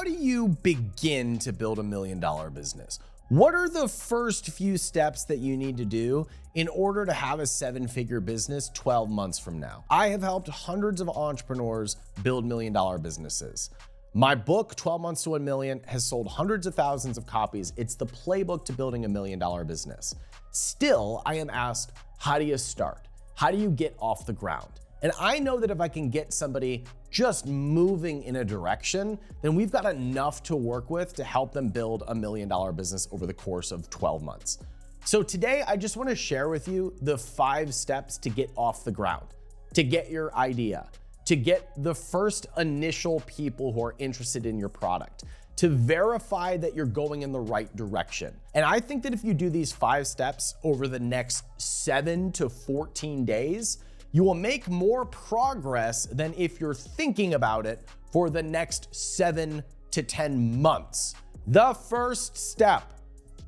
how do you begin to build $1 million business? What are the first few steps that you need to do in order to have a 7-figure business 12 months from now? I have helped hundreds of entrepreneurs build $1 million businesses. My book, 12 Months to 1 Million, has sold hundreds of thousands of copies. It's the playbook to building $1 million business. Still, I am asked, how do you start? How do you get off the ground? And I know that if I can get somebody just moving in a direction, then we've got enough to work with to help them build $1 million business over the course of 12 months. So today, I just want to share with you the 5 steps to get off the ground, to get your idea, to get the first initial people who are interested in your product, to verify that you're going in the right direction. And I think that if you do these 5 steps over the next 7 to 14 days, you will make more progress than if you're thinking about it for the next 7 to 10 months. The first step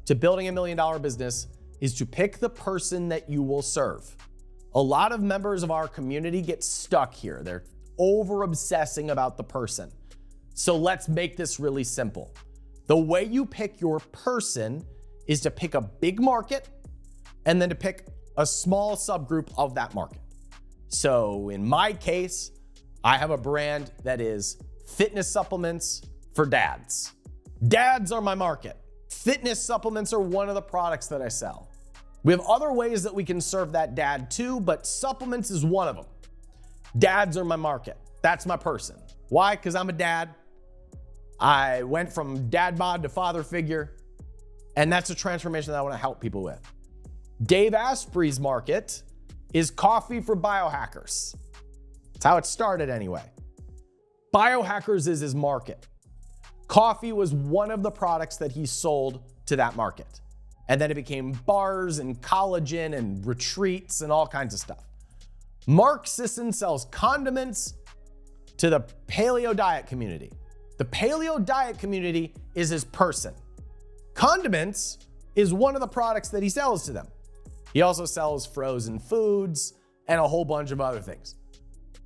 to building $1 million business is to pick the person that you will serve. A lot of members of our community get stuck here. They're over obsessing about the person. So let's make this really simple. The way you pick your person is to pick a big market and then to pick a small subgroup of that market. So in my case, I have a brand that is fitness supplements for dads. Dads are my market. Fitness supplements are one of the products that I sell. We have other ways that we can serve that dad too, but supplements is one of them. Dads are my market. That's my person. Why? Because I'm a dad. I went from dad bod to father figure, and that's a transformation that I want to help people with. Dave Asprey's market is coffee for biohackers. That's how it started anyway. Biohackers is his market. Coffee was one of the products that he sold to that market. And then it became bars and collagen and retreats and all kinds of stuff. Mark Sisson sells condiments to the paleo diet community. The paleo diet community is his person. Condiments is one of the products that he sells to them. He also sells frozen foods and a whole bunch of other things.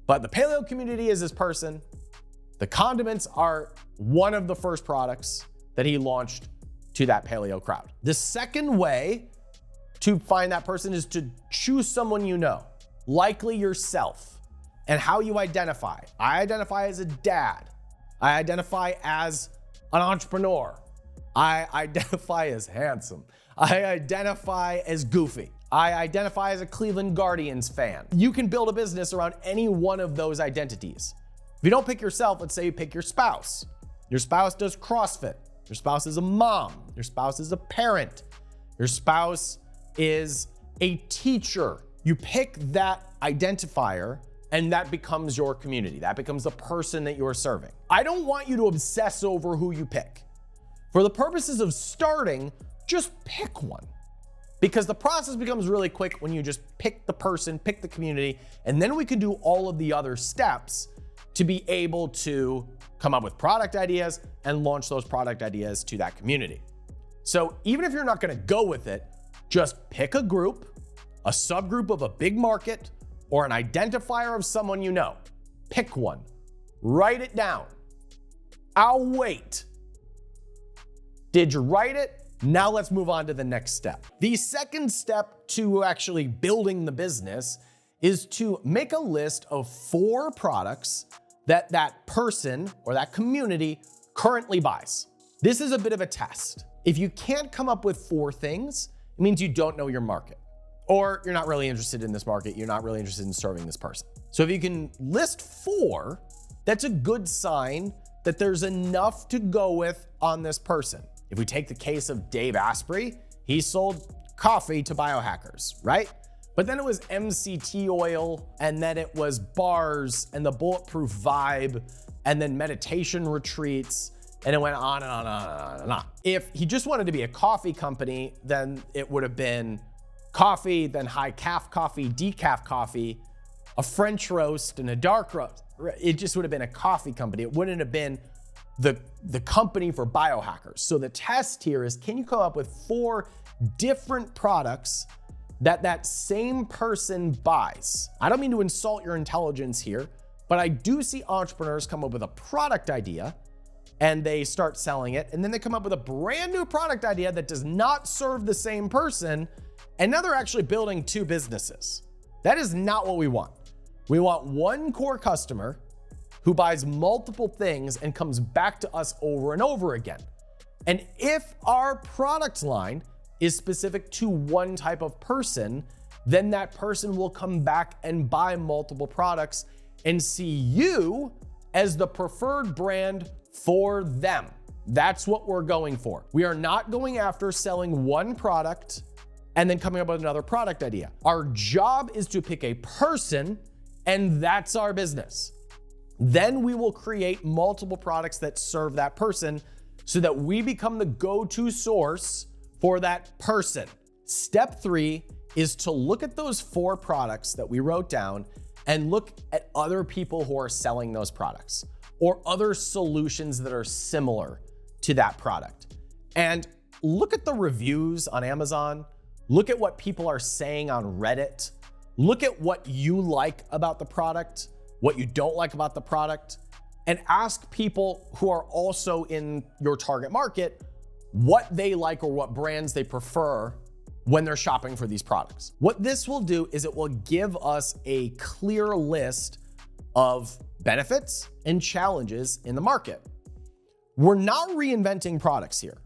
But the paleo community is his person. The condiments are one of the first products that he launched to that paleo crowd. The second way to find that person is to choose someone you know, likely yourself. And how you identify. I identify as a dad. I identify as an entrepreneur. I identify as handsome. I identify as goofy. I identify as a Cleveland Guardians fan. You can build a business around any one of those identities. If you don't pick yourself, let's say you pick your spouse. Your spouse does CrossFit. Your spouse is a mom. Your spouse is a parent. Your spouse is a teacher. You pick that identifier and that becomes your community. That becomes the person that you're serving. I don't want you to obsess over who you pick. For the purposes of starting, just pick one. Because the process becomes really quick when you just pick the person, pick the community, and then we can do all of the other steps to be able to come up with product ideas and launch those product ideas to that community. So even if you're not gonna go with it, just pick a group, a subgroup of a big market, or an identifier of someone you know. Pick one, write it down. I'll wait. Did you write it? Now let's move on to the next step. The second step to actually building the business is to make a list of 4 products that that person or that community currently buys. This is a bit of a test. If you can't come up with 4 things, it means you don't know your market. Or you're not really interested in this market, you're not really interested in serving this person. So if you can list 4, that's a good sign that there's enough to go with on this person. If we take the case of Dave Asprey, he sold coffee to biohackers, right? But then it was MCT oil, and then it was bars and the bulletproof vibe, and then meditation retreats, and it went on and on and on and on. If he just wanted to be a coffee company, then it would have been coffee, then high calf coffee, decaf coffee, a French roast, and a dark roast. It just would have been a coffee company. It wouldn't have been the company for biohackers. So the test here is, can you come up with 4 different products that same person buys? I don't mean to insult your intelligence here, but I do see entrepreneurs come up with a product idea and they start selling it, and then they come up with a brand new product idea that does not serve the same person, and now they're actually building two businesses. That is not what we want. We want one core customer who buys multiple things and comes back to us over and over again. And if our product line is specific to one type of person, then that person will come back and buy multiple products and see you as the preferred brand for them. That's what we're going for. We are not going after selling one product and then coming up with another product idea. Our job is to pick a person, and that's our business. Then we will create multiple products that serve that person so that we become the go-to source for that person. Step 3 is to look at those 4 products that we wrote down and look at other people who are selling those products or other solutions that are similar to that product. And look at the reviews on Amazon. Look at what people are saying on Reddit. Look at what you like about the product, what you don't like about the product, and ask people who are also in your target market what they like or what brands they prefer when they're shopping for these products. What this will do is it will give us a clear list of benefits and challenges in the market. We're not reinventing products here.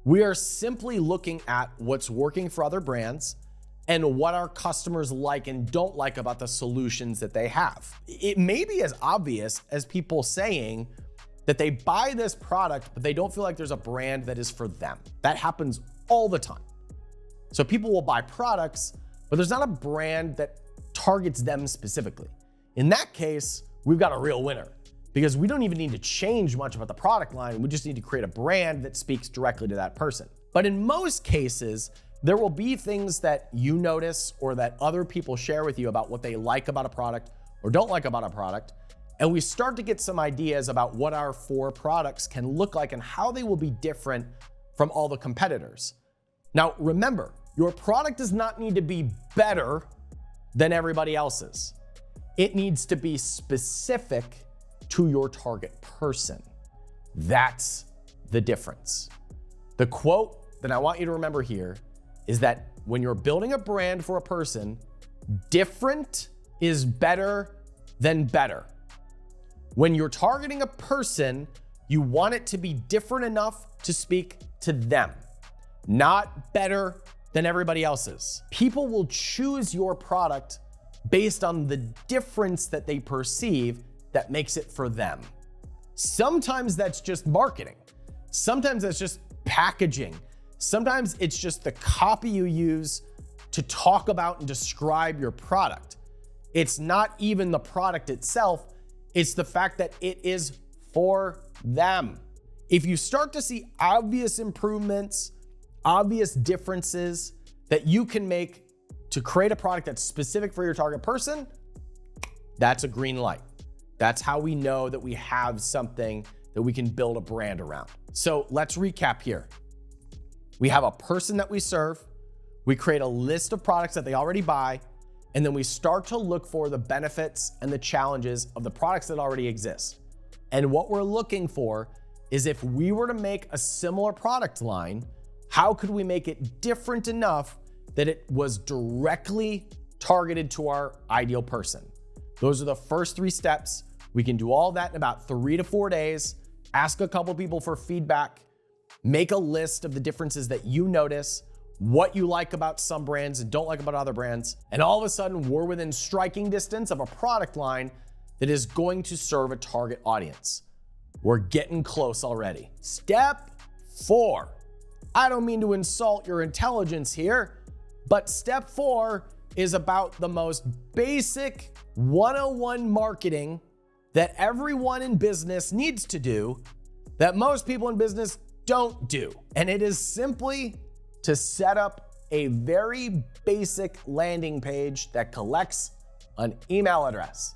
We are simply looking at what's working for other brands and what our customers like and don't like about the solutions that they have. It may be as obvious as people saying that they buy this product, but they don't feel like there's a brand that is for them. That happens all the time. So people will buy products, but there's not a brand that targets them specifically. In that case, we've got a real winner because we don't even need to change much about the product line. We just need to create a brand that speaks directly to that person. But in most cases, there will be things that you notice or that other people share with you about what they like about a product or don't like about a product. And we start to get some ideas about what our 4 products can look like and how they will be different from all the competitors. Now, remember, your product does not need to be better than everybody else's. It needs to be specific to your target person. That's the difference. The quote that I want you to remember here is that when you're building a brand for a person, different is better than better. When you're targeting a person, you want it to be different enough to speak to them, not better than everybody else's. People will choose your product based on the difference that they perceive that makes it for them. Sometimes that's just marketing. Sometimes that's just packaging. Sometimes it's just the copy you use to talk about and describe your product. It's not even the product itself. It's the fact that it is for them. If you start to see obvious improvements, obvious differences that you can make to create a product that's specific for your target person, that's a green light. That's how we know that we have something that we can build a brand around. So let's recap here. We have a person that we serve, we create a list of products that they already buy, and then we start to look for the benefits and the challenges of the products that already exist. And what we're looking for is if we were to make a similar product line, how could we make it different enough that it was directly targeted to our ideal person? Those are the first 3 steps. We can do all that in about 3 to 4 days. Ask a couple people for feedback. Make a list of the differences that you notice, what you like about some brands and don't like about other brands. And all of a sudden, we're within striking distance of a product line that is going to serve a target audience. We're getting close already. Step 4. I don't mean to insult your intelligence here, but step 4 is about the most basic 101 marketing that everyone in business needs to do that most people in business don't do. And it is simply to set up a very basic landing page that collects an email address.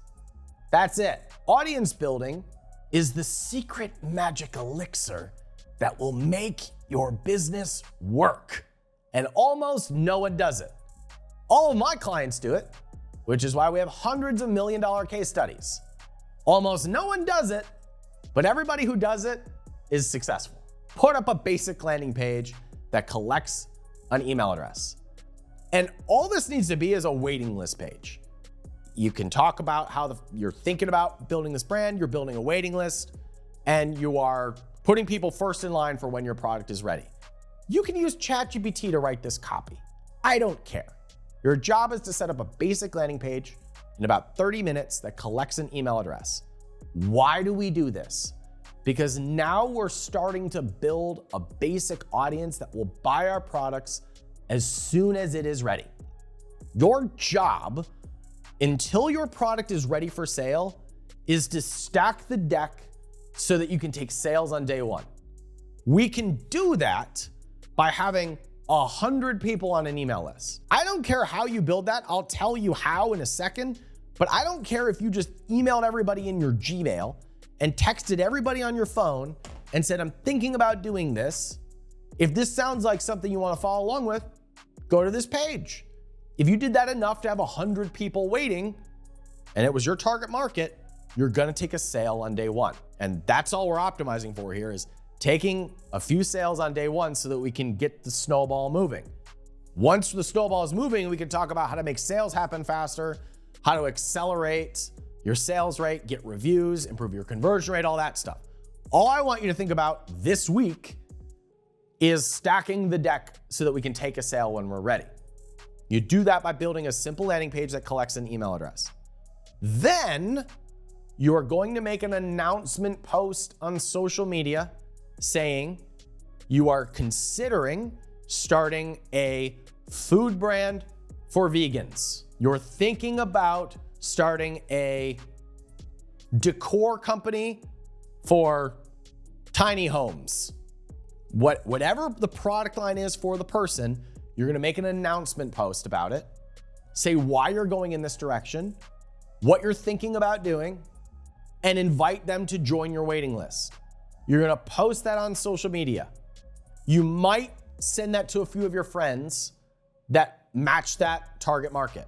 That's it. Audience building is the secret magic elixir that will make your business work. And almost no one does it. All of my clients do it, which is why we have hundreds of $1 million case studies. Almost no one does it, but everybody who does it is successful. Put up a basic landing page that collects an email address. And all this needs to be is a waiting list page. You can talk about how you're thinking about building this brand, you're building a waiting list, and you are putting people first in line for when your product is ready. You can use ChatGPT to write this copy. I don't care. Your job is to set up a basic landing page in about 30 minutes that collects an email address. Why do we do this? Because now we're starting to build a basic audience that will buy our products as soon as it is ready. Your job, until your product is ready for sale, is to stack the deck so that you can take sales on day one. We can do that by having 100 people on an email list. I don't care how you build that. I'll tell you how in a second, but I don't care if you just emailed everybody in your Gmail and texted everybody on your phone and said, I'm thinking about doing this. If this sounds like something you want to follow along with, go to this page. If you did that enough to have 100 people waiting and it was your target market, you're gonna take a sale on day one. And that's all we're optimizing for here, is taking a few sales on day one so that we can get the snowball moving. Once the snowball is moving, we can talk about how to make sales happen faster, how to accelerate your sales rate, get reviews, improve your conversion rate, all that stuff. All I want you to think about this week is stacking the deck so that we can take a sale when we're ready. You do that by building a simple landing page that collects an email address. Then you are going to make an announcement post on social media saying you are considering starting a food brand for vegans. You're thinking about starting a decor company for tiny homes. Whatever the product line is for the person, you're gonna make an announcement post about it, say why you're going in this direction, what you're thinking about doing, and invite them to join your waiting list. You're gonna post that on social media. You might send that to a few of your friends that match that target market.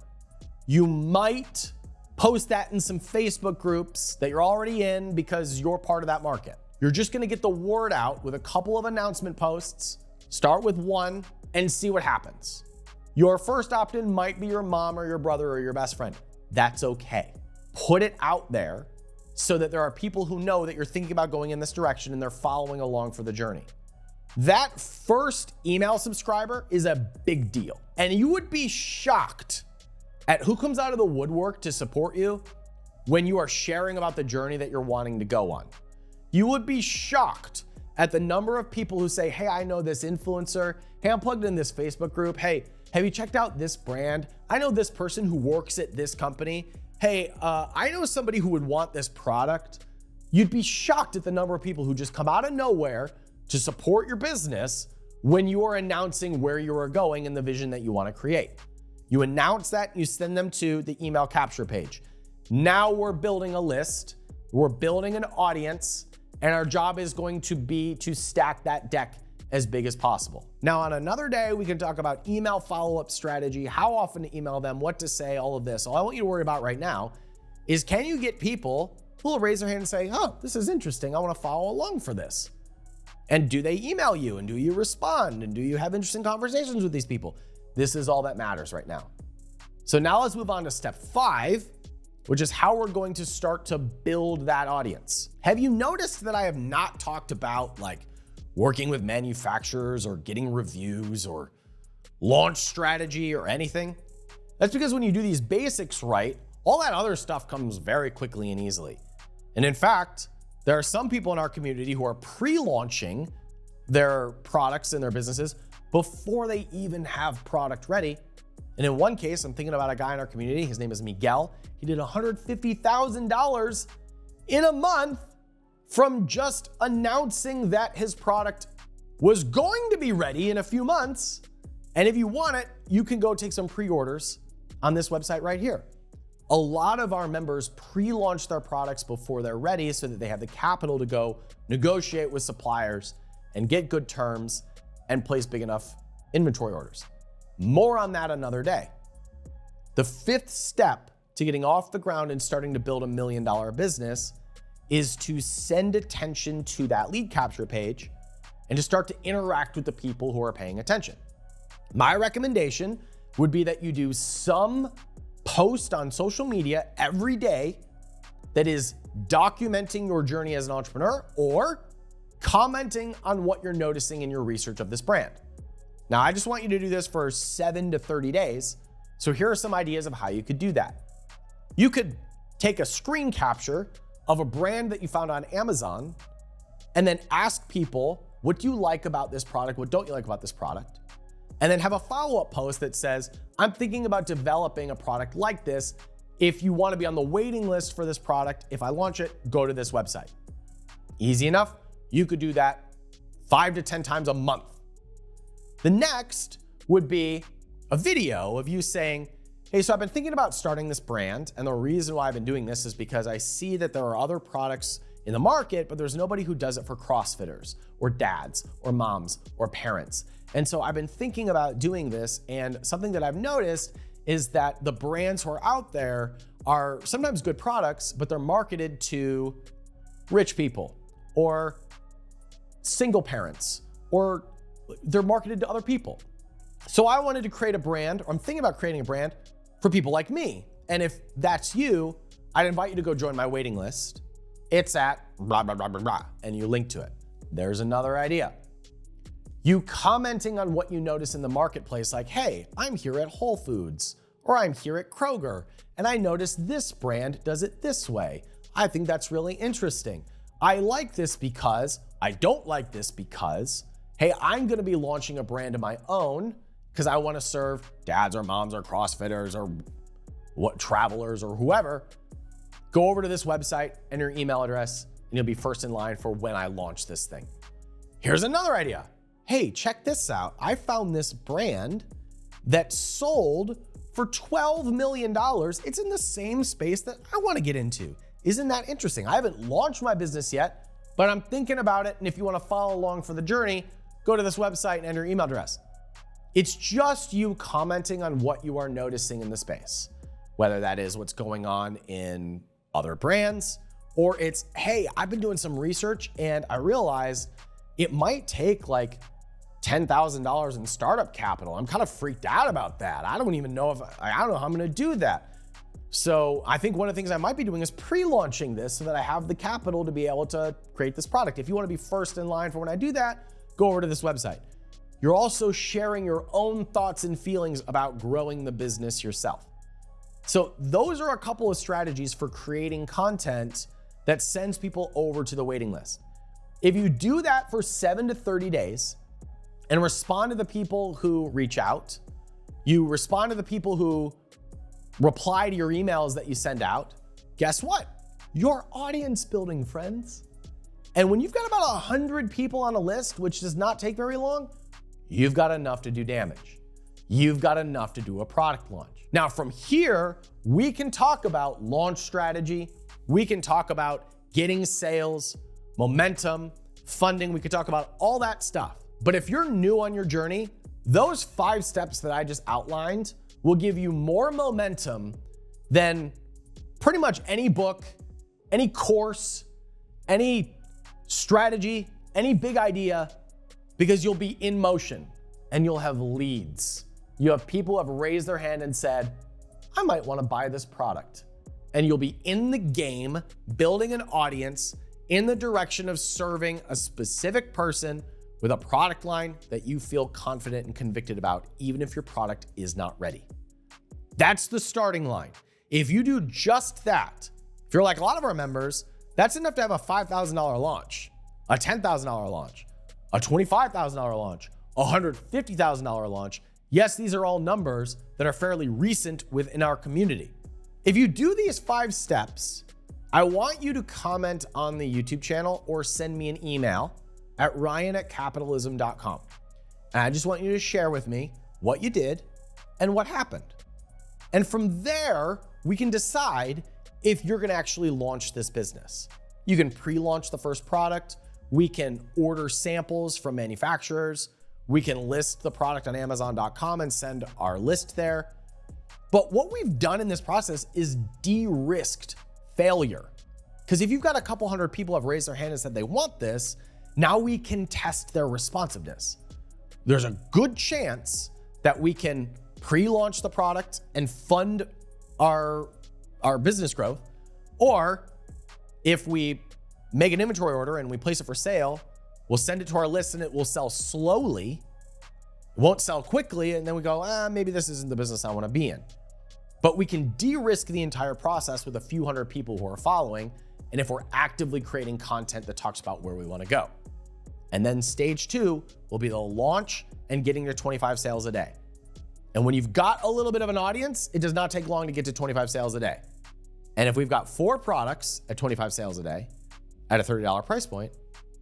You might post that in some Facebook groups that you're already in because you're part of that market. You're just gonna get the word out with a couple of announcement posts, start with one, and see what happens. Your first opt-in might be your mom or your brother or your best friend. That's okay. Put it out there so that there are people who know that you're thinking about going in this direction and they're following along for the journey. That first email subscriber is a big deal. And you would be shocked at who comes out of the woodwork to support you when you are sharing about the journey that you're wanting to go on. You would be shocked at the number of people who say, hey, I know this influencer. Hey, I'm plugged in this Facebook group. Hey, have you checked out this brand? I know this person who works at this company. Hey, I know somebody who would want this product. You'd be shocked at the number of people who just come out of nowhere to support your business when you are announcing where you are going and the vision that you want to create. You announce that, you send them to the email capture page. Now we're building a list, we're building an audience, and our job is going to be to stack that deck as big as possible. Now, on another day, we can talk about email follow-up strategy, how often to email them, what to say, all of this. All I want you to worry about right now is, can you get people who will raise their hand and say, oh, this is interesting, I want to follow along for this? And do they email you, and do you respond, and do you have interesting conversations with these people? This is all that matters right now. So now let's move on to step 5, which is how we're going to start to build that audience. Have you noticed that I have not talked about like working with manufacturers or getting reviews or launch strategy or anything? That's because when you do these basics right, all that other stuff comes very quickly and easily. And in fact, there are some people in our community who are pre-launching their products and their businesses before they even have product ready. And in one case, I'm thinking about a guy in our community, his name is Miguel. He did $150,000 in a month from just announcing that his product was going to be ready in a few months. And if you want it, you can go take some pre-orders on this website right here. A lot of our members pre-launch their products before they're ready so that they have the capital to go negotiate with suppliers and get good terms and place big enough inventory orders. More on that another day. The 5th step to getting off the ground and starting to build $1 million business is to send attention to that lead capture page and to start to interact with the people who are paying attention. My recommendation would be that you do some post on social media every day that is documenting your journey as an entrepreneur or commenting on what you're noticing in your research of this brand. Now, I just want you to do this for 7 to 30 days. So here are some ideas of how you could do that. You could take a screen capture of a brand that you found on Amazon and then ask people, what do you like about this product? What don't you like about this product? And then have a follow-up post that says, I'm thinking about developing a product like this. If you want to be on the waiting list for this product, if I launch it, go to this website. Easy enough. You could do that 5 to 10 times a month. The next would be a video of you saying, hey, so I've been thinking about starting this brand, and the reason why I've been doing this is because I see that there are other products in the market, but there's nobody who does it for CrossFitters or dads or moms or parents. And so I've been thinking about doing this, and something that I've noticed is that the brands who are out there are sometimes good products, but they're marketed to rich people or single parents, or they're marketed to other people. So I wanted to create a brand, or I'm thinking about creating a brand for people like me. And if that's you, I'd invite you to go join my waiting list. It's at blah, blah, blah, blah, blah, and you link to it. There's another idea. You commenting on what you notice in the marketplace, like, hey, I'm here at Whole Foods, or I'm here at Kroger, and I noticed this brand does it this way. I think that's really interesting. I like this because, I don't like this because, hey, I'm gonna be launching a brand of my own because I wanna serve dads or moms or CrossFitters or what travelers or whoever. Go over to this website and your email address, and you'll be first in line for when I launch this thing. Here's another idea. Hey, check this out. I found this brand that sold for $12 million. It's in the same space that I wanna get into. Isn't that interesting? I haven't launched my business yet, but I'm thinking about it. And if you wanna follow along for the journey, go to this website and enter your email address. It's just you commenting on what you are noticing in the space, whether that is what's going on in other brands, or it's, hey, I've been doing some research and I realized it might take like $10,000 in startup capital. I'm kind of freaked out about that. I don't even know I don't know how I'm gonna do that. So I think one of the things I might be doing is pre-launching this so that I have the capital to be able to create this product. If you wanna be first in line for when I do that, go over to this website. You're also sharing your own thoughts and feelings about growing the business yourself. So those are a couple of strategies for creating content that sends people over to the waiting list. If you do that for 7 to 30 days and respond to the people who reach out, you respond to the people who reply to your emails that you send out, guess what? You're audience building, friends. And when you've got about 100 people on a list, which does not take very long, you've got enough to do damage. You've got enough to do a product launch. Now from here, we can talk about launch strategy. We can talk about getting sales, momentum, funding. We could talk about all that stuff. But if you're new on your journey, those 5 steps that I just outlined will give you more momentum than pretty much any book, any course, any strategy, any big idea, because you'll be in motion and you'll have leads. You have people who have raised their hand and said, I might want to buy this product. And you'll be in the game, building an audience in the direction of serving a specific person with a product line that you feel confident and convicted about, even if your product is not ready. That's the starting line. If you do just that, if you're like a lot of our members, that's enough to have a $5,000 launch, a $10,000 launch, a $25,000 launch, a $150,000 launch. Yes, these are all numbers that are fairly recent within our community. If you do these 5 steps, I want you to comment on the YouTube channel or send me an email at ryan@capitalism.com. And I just want you to share with me what you did and what happened. And from there, we can decide if you're gonna actually launch this business. You can pre-launch the first product. We can order samples from manufacturers. We can list the product on Amazon.com and send our list there. But what we've done in this process is de-risked failure. Because if you've got a couple hundred people have raised their hand and said they want this, now we can test their responsiveness. There's a good chance that we can pre-launch the product and fund our business growth. Or if we make an inventory order and we place it for sale, we'll send it to our list and it will sell slowly. It won't sell quickly. And then we go, maybe this isn't the business I want to be in. But we can de-risk the entire process with a few hundred people who are following. And if we're actively creating content that talks about where we want to go. And then stage 2 will be the launch and getting your 25 sales a day. And when you've got a little bit of an audience, it does not take long to get to 25 sales a day. And if we've got 4 products at 25 sales a day at a $30 price point,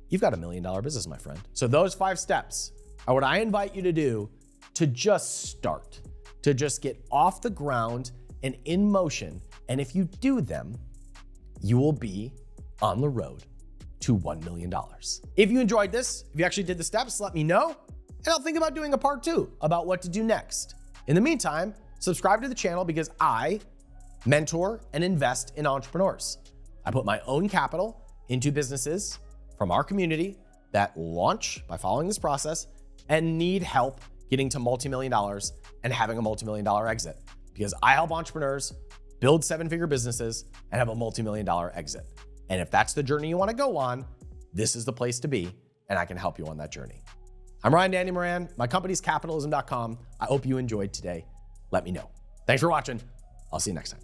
you've got $1 million business, my friend. So those 5 steps are what I invite you to do to just start, to just get off the ground and in motion. And if you do them, you will be on the road to $1 million. If you enjoyed this, if you actually did the steps, let me know. And I'll think about doing a part 2 about what to do next. In the meantime, subscribe to the channel because I mentor and invest in entrepreneurs. I put my own capital into businesses from our community that launch by following this process and need help getting to multi-million dollars and having a multi-million dollar exit. Because I help entrepreneurs build 7-figure businesses and have a multi-million dollar exit. And if that's the journey you want to go on, this is the place to be, and I can help you on that journey. I'm Danny Moran. My company's capitalism.com. I hope you enjoyed today. Let me know. Thanks for watching. I'll see you next time.